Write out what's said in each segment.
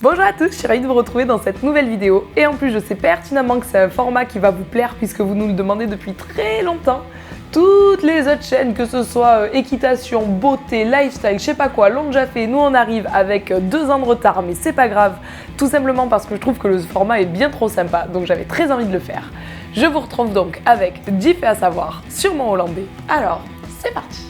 Bonjour à tous, je suis ravie de vous retrouver dans cette nouvelle vidéo et en plus je sais pertinemment que c'est un format qui va vous plaire puisque vous nous le demandez depuis très longtemps. Toutes les autres chaînes, que ce soit équitation, beauté, lifestyle, je sais pas quoi, l'ont déjà fait. Nous on arrive avec 2 ans de retard mais c'est pas grave, tout simplement parce que je trouve que le format est bien trop sympa donc j'avais très envie de le faire. Je vous retrouve donc avec 10 faits à savoir sur mon hollandais. Alors, c'est parti!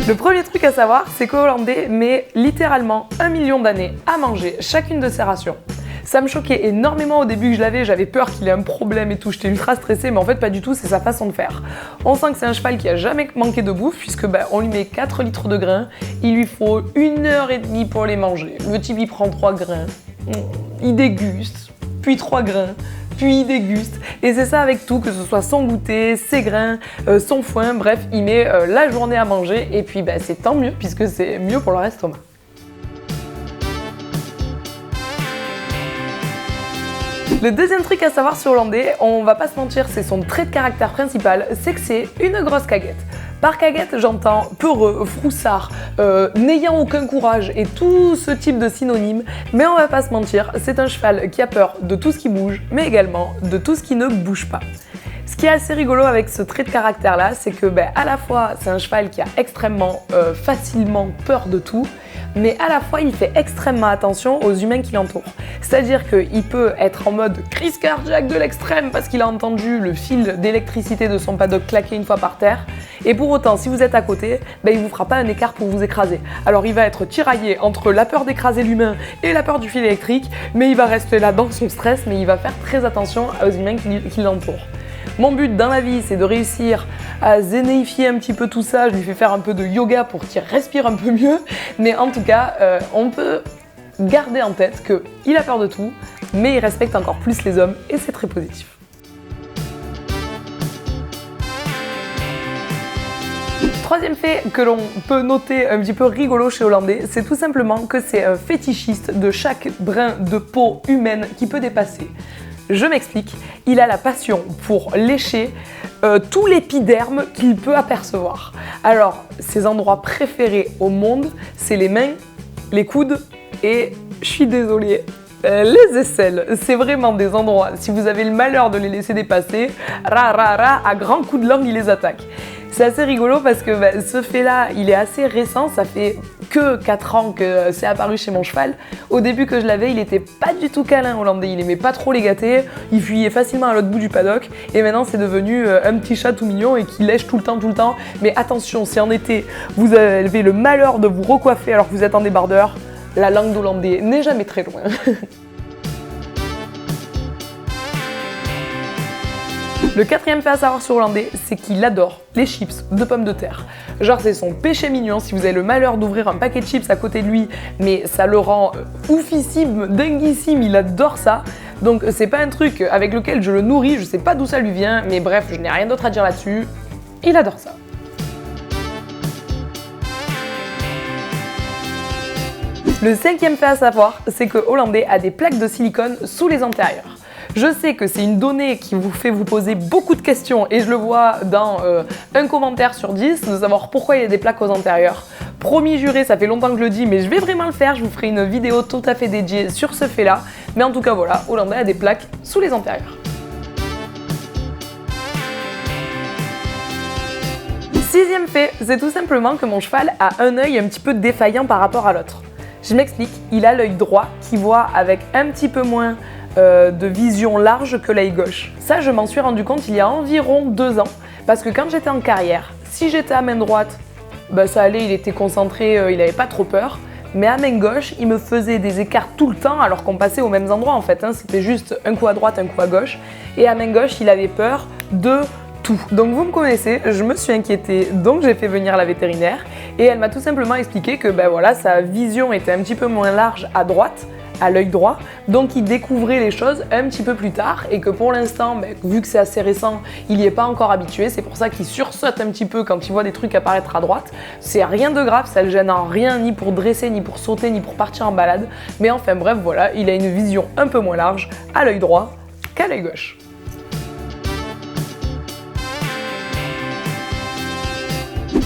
Le premier truc à savoir, c'est qu'au Hollandais met littéralement 1 million d'années à manger chacune de ses rations. Ça me choquait énormément au début que je l'avais, j'avais peur qu'il ait un problème et tout, j'étais ultra stressée, mais en fait pas du tout, c'est sa façon de faire. On sent que c'est un cheval qui a jamais manqué de bouffe, puisque on lui met 4 litres de grains, il lui faut 1h30 pour les manger. Le type il prend 3 grains, il déguste, puis 3 grains, puis il déguste, et c'est ça avec tout, que ce soit son goûter, ses grains, son foin, bref, il met la journée à manger, et puis c'est tant mieux, puisque c'est mieux pour leur estomac. Le deuxième truc à savoir sur Hollandais, on va pas se mentir, c'est son trait de caractère principal, c'est que c'est une grosse caguette. Par caguette, j'entends peureux, froussard, n'ayant aucun courage et tout ce type de synonymes, mais on va pas se mentir, c'est un cheval qui a peur de tout ce qui bouge, mais également de tout ce qui ne bouge pas. Ce qui est assez rigolo avec ce trait de caractère là, c'est que à la fois c'est un cheval qui a extrêmement facilement peur de tout, mais à la fois il fait extrêmement attention aux humains qui l'entourent. C'est-à-dire qu'il peut être en mode crise cardiaque de l'extrême parce qu'il a entendu le fil d'électricité de son paddock claquer une fois par terre, et pour autant si vous êtes à côté, il vous fera pas un écart pour vous écraser. Alors il va être tiraillé entre la peur d'écraser l'humain et la peur du fil électrique, mais il va rester là dans son stress, mais il va faire très attention aux humains qui l'entourent. Mon but dans la vie, c'est de réussir à zénéifier un petit peu tout ça. Je lui fais faire un peu de yoga pour qu'il respire un peu mieux. Mais en tout cas, on peut garder en tête qu'il a peur de tout, mais il respecte encore plus les hommes et c'est très positif. Troisième fait que l'on peut noter un petit peu rigolo chez Hollandais, c'est tout simplement que c'est un fétichiste de chaque brin de peau humaine qui peut dépasser. Je m'explique, il a la passion pour lécher tout l'épiderme qu'il peut apercevoir. Alors, ses endroits préférés au monde, c'est les mains, les coudes et, je suis désolée, les aisselles. C'est vraiment des endroits, si vous avez le malheur de les laisser dépasser, à grands coups de langue, il les attaque. C'est assez rigolo parce que ce fait-là, il est assez récent, ça fait que 4 ans que c'est apparu chez mon cheval. Au début que je l'avais, il était pas du tout câlin Hollandais, il aimait pas trop les gâter, il fuyait facilement à l'autre bout du paddock et maintenant c'est devenu un petit chat tout mignon et qui lèche tout le temps. Mais attention, si en été vous avez le malheur de vous recoiffer alors que vous êtes en débardeur, la langue d'Hollandais n'est jamais très loin. Le quatrième fait à savoir sur Hollandais, c'est qu'il adore les chips de pommes de terre. Genre c'est son péché mignon, si vous avez le malheur d'ouvrir un paquet de chips à côté de lui, mais ça le rend oufissime, dinguissime, il adore ça. Donc c'est pas un truc avec lequel je le nourris, je sais pas d'où ça lui vient, mais bref, je n'ai rien d'autre à dire là-dessus, il adore ça. Le cinquième fait à savoir, c'est que Hollandais a des plaques de silicone sous les antérieurs. Je sais que c'est une donnée qui vous fait vous poser beaucoup de questions et je le vois dans un commentaire sur 10 de savoir pourquoi il y a des plaques aux antérieurs. Promis juré, ça fait longtemps que je le dis, mais je vais vraiment le faire, je vous ferai une vidéo tout à fait dédiée sur ce fait-là. Mais en tout cas voilà, Hollandais a des plaques sous les antérieurs. Sixième fait, c'est tout simplement que mon cheval a un œil un petit peu défaillant par rapport à l'autre. Je m'explique, il a l'œil droit qui voit avec un petit peu moins de vision large que l'œil gauche. Ça, je m'en suis rendu compte il y a environ 2 ans, parce que quand j'étais en carrière, si j'étais à main droite, ça allait, il était concentré, il n'avait pas trop peur, mais à main gauche, il me faisait des écarts tout le temps alors qu'on passait aux mêmes endroits en fait, c'était juste un coup à droite, un coup à gauche, et à main gauche, il avait peur de tout. Donc vous me connaissez, je me suis inquiétée, donc j'ai fait venir la vétérinaire, et elle m'a tout simplement expliqué que sa vision était un petit peu moins large à droite, à l'œil droit, donc il découvrait les choses un petit peu plus tard et que pour l'instant, vu que c'est assez récent, il n'y est pas encore habitué, c'est pour ça qu'il sursaute un petit peu quand il voit des trucs apparaître à droite. C'est rien de grave, ça le gêne en rien, ni pour dresser, ni pour sauter, ni pour partir en balade, mais enfin bref, voilà, il a une vision un peu moins large à l'œil droit qu'à l'œil gauche.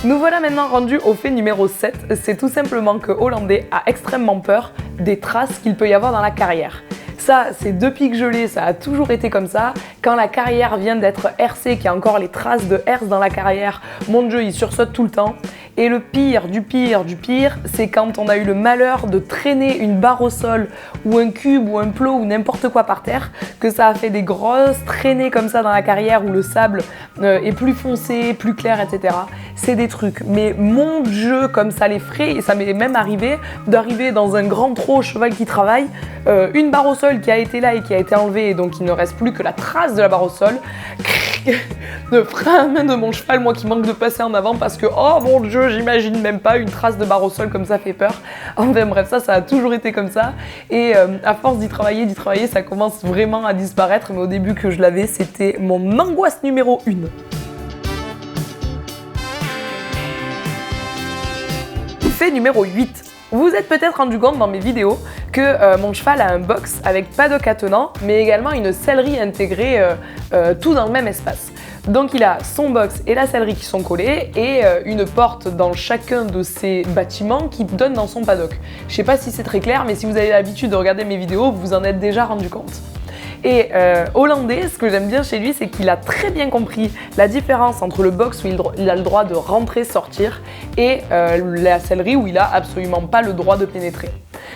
Nous voilà maintenant rendus au fait numéro 7, c'est tout simplement que Hollandais a extrêmement peur des traces qu'il peut y avoir dans la carrière. Ça, c'est depuis que je l'ai, ça a toujours été comme ça. Quand la carrière vient d'être hercée, qu'il y a encore les traces de herse dans la carrière, mon Dieu, il sursaute tout le temps. Et le pire du pire du pire, c'est quand on a eu le malheur de traîner une barre au sol ou un cube ou un plot ou n'importe quoi par terre, que ça a fait des grosses traînées comme ça dans la carrière où le sable est plus foncé, plus clair, etc. C'est des trucs, mais mon Dieu, comme ça l'effraie, et ça m'est même arrivé d'arriver dans un grand trot cheval qui travaille, une barre au sol qui a été là et qui a été enlevée, et donc il ne reste plus que la trace de la barre au sol. Le frein à main de mon cheval, moi qui manque de passer en avant parce que, oh mon Dieu, j'imagine même pas une trace de barre au sol comme ça fait peur. Enfin bref, ça a toujours été comme ça. Et à force d'y travailler, ça commence vraiment à disparaître. Mais au début que je l'avais, c'était mon angoisse numéro 1. Fait numéro 8. Vous vous êtes peut-être rendu compte dans mes vidéos que mon cheval a un box avec paddock attenant, mais également une sellerie intégrée, tout dans le même espace. Donc il a son box et la sellerie qui sont collés et une porte dans chacun de ces bâtiments qui donne dans son paddock. Je sais pas si c'est très clair, mais si vous avez l'habitude de regarder mes vidéos, vous vous en êtes déjà rendu compte. Et Hollandais, ce que j'aime bien chez lui, c'est qu'il a très bien compris la différence entre le box où il a le droit de rentrer, sortir, et la sellerie où il a absolument pas le droit de pénétrer.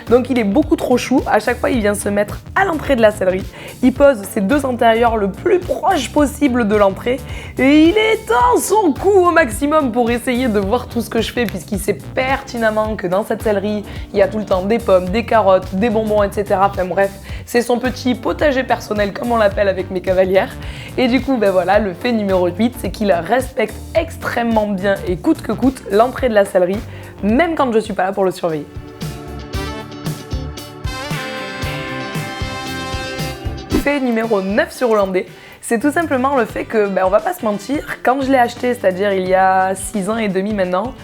Donc il est beaucoup trop chou, à chaque fois il vient se mettre à l'entrée de la sellerie, il pose ses deux antérieurs le plus proche possible de l'entrée et il étend son cou au maximum pour essayer de voir tout ce que je fais puisqu'il sait pertinemment que dans cette sellerie il y a tout le temps des pommes, des carottes, des bonbons, etc. Enfin bref, c'est son petit potager personnel comme on l'appelle avec mes cavalières. Et du coup, ben voilà, le fait numéro 8, c'est qu'il respecte extrêmement bien et coûte que coûte l'entrée de la sellerie, même quand je suis pas là pour le surveiller. Fait numéro 9 sur Hollandais, c'est tout simplement le fait que, on va pas se mentir, quand je l'ai acheté, c'est-à-dire il y a 6 ans et demi maintenant,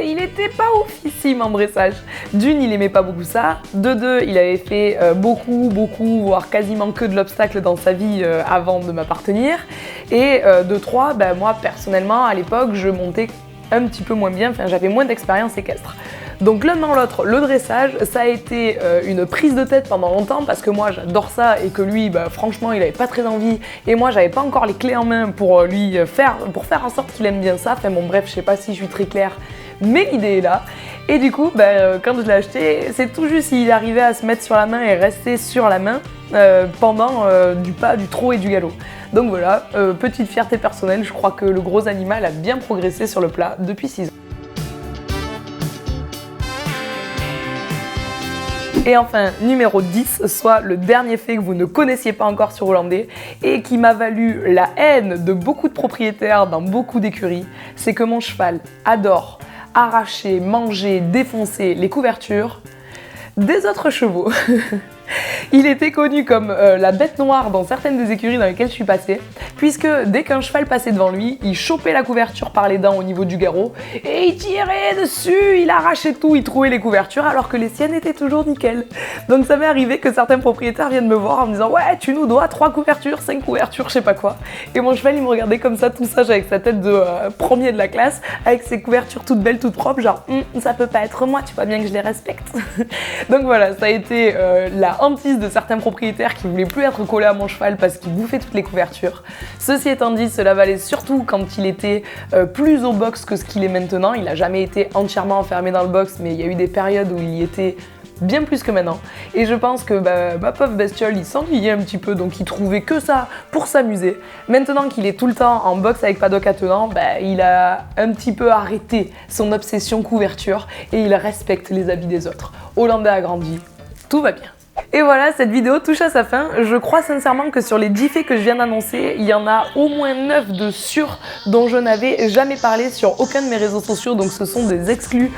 il était pas oufissime en dressage. D'une, il aimait pas beaucoup ça. De deux, il avait fait beaucoup, voire quasiment que de l'obstacle dans sa vie avant de m'appartenir. Et de trois, moi personnellement, à l'époque, je montais un petit peu moins bien, enfin j'avais moins d'expérience équestre. Donc l'un dans l'autre, le dressage, ça a été une prise de tête pendant longtemps parce que moi j'adore ça et que lui, franchement, il avait pas très envie et moi j'avais pas encore les clés en main pour lui faire en sorte qu'il aime bien ça. Enfin bon bref, je sais pas si je suis très claire, mais l'idée est là. Et du coup, quand je l'ai acheté, c'est tout juste s'il arrivait à se mettre sur la main et rester sur la main pendant du pas, du trot et du galop. Donc voilà, petite fierté personnelle, je crois que le gros animal a bien progressé sur le plat depuis 6 ans. Et enfin, numéro 10, soit le dernier fait que vous ne connaissiez pas encore sur Hollandais et qui m'a valu la haine de beaucoup de propriétaires dans beaucoup d'écuries, c'est que mon cheval adore arracher, manger, défoncer les couvertures des autres chevaux. Il était connu comme la bête noire dans certaines des écuries dans lesquelles je suis passée, puisque dès qu'un cheval passait devant lui, il chopait la couverture par les dents au niveau du garrot, et il tirait dessus, il arrachait tout, il trouait les couvertures, alors que les siennes étaient toujours nickel. Donc ça m'est arrivé que certains propriétaires viennent me voir en me disant « Ouais, tu nous dois 3 couvertures, 5 couvertures, je sais pas quoi ». Et mon cheval, il me regardait comme ça, tout sage, avec sa tête de premier de la classe, avec ses couvertures toutes belles, toutes propres, genre ça peut pas être moi, tu vois bien que je les respecte ». Donc voilà, ça a été la hantise de certains propriétaires qui voulaient plus être collés à mon cheval parce qu'il bouffait toutes les couvertures. Ceci étant dit, cela valait surtout quand il était plus au box que ce qu'il est maintenant. Il a jamais été entièrement enfermé dans le box, mais il y a eu des périodes où il y était bien plus que maintenant. Et je pense que ma pauvre bestiole, il s'ennuyait un petit peu, donc il trouvait que ça pour s'amuser. Maintenant qu'il est tout le temps en box avec paddock attenant, il a un petit peu arrêté son obsession couverture et il respecte les habits des autres. Hollandais a grandi, tout va bien. Et voilà, cette vidéo touche à sa fin. Je crois sincèrement que sur les 10 faits que je viens d'annoncer, il y en a au moins 9 de sûrs dont je n'avais jamais parlé sur aucun de mes réseaux sociaux, donc ce sont des exclus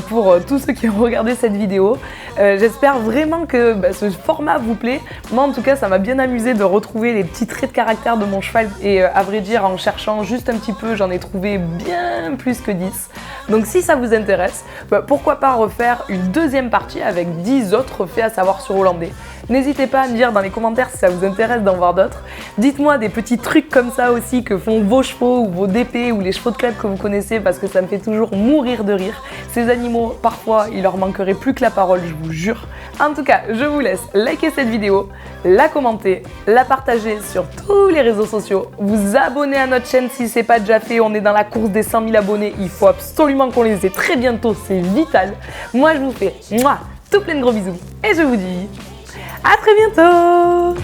pour tous ceux qui ont regardé cette vidéo. J'espère vraiment que ce format vous plaît. Moi en tout cas, ça m'a bien amusé de retrouver les petits traits de caractère de mon cheval et à vrai dire, en cherchant juste un petit peu, j'en ai trouvé bien plus que 10. Donc si ça vous intéresse, pourquoi pas refaire une deuxième partie avec 10 autres faits à savoir sur Hollandais. N'hésitez pas à me dire dans les commentaires si ça vous intéresse d'en voir d'autres. Dites-moi des petits trucs comme ça aussi que font vos chevaux ou vos DP ou les chevaux de club que vous connaissez parce que ça me fait toujours mourir de rire. Ces animaux, parfois, il leur manquerait plus que la parole, je vous jure. En tout cas, je vous laisse liker cette vidéo, la commenter, la partager sur tous les réseaux sociaux, vous abonner à notre chaîne si c'est pas déjà fait, on est dans la course des 100 000 abonnés, il faut absolument qu'on les ait très bientôt, c'est vital. Moi je vous fais tout plein de gros bisous et je vous dis à très bientôt.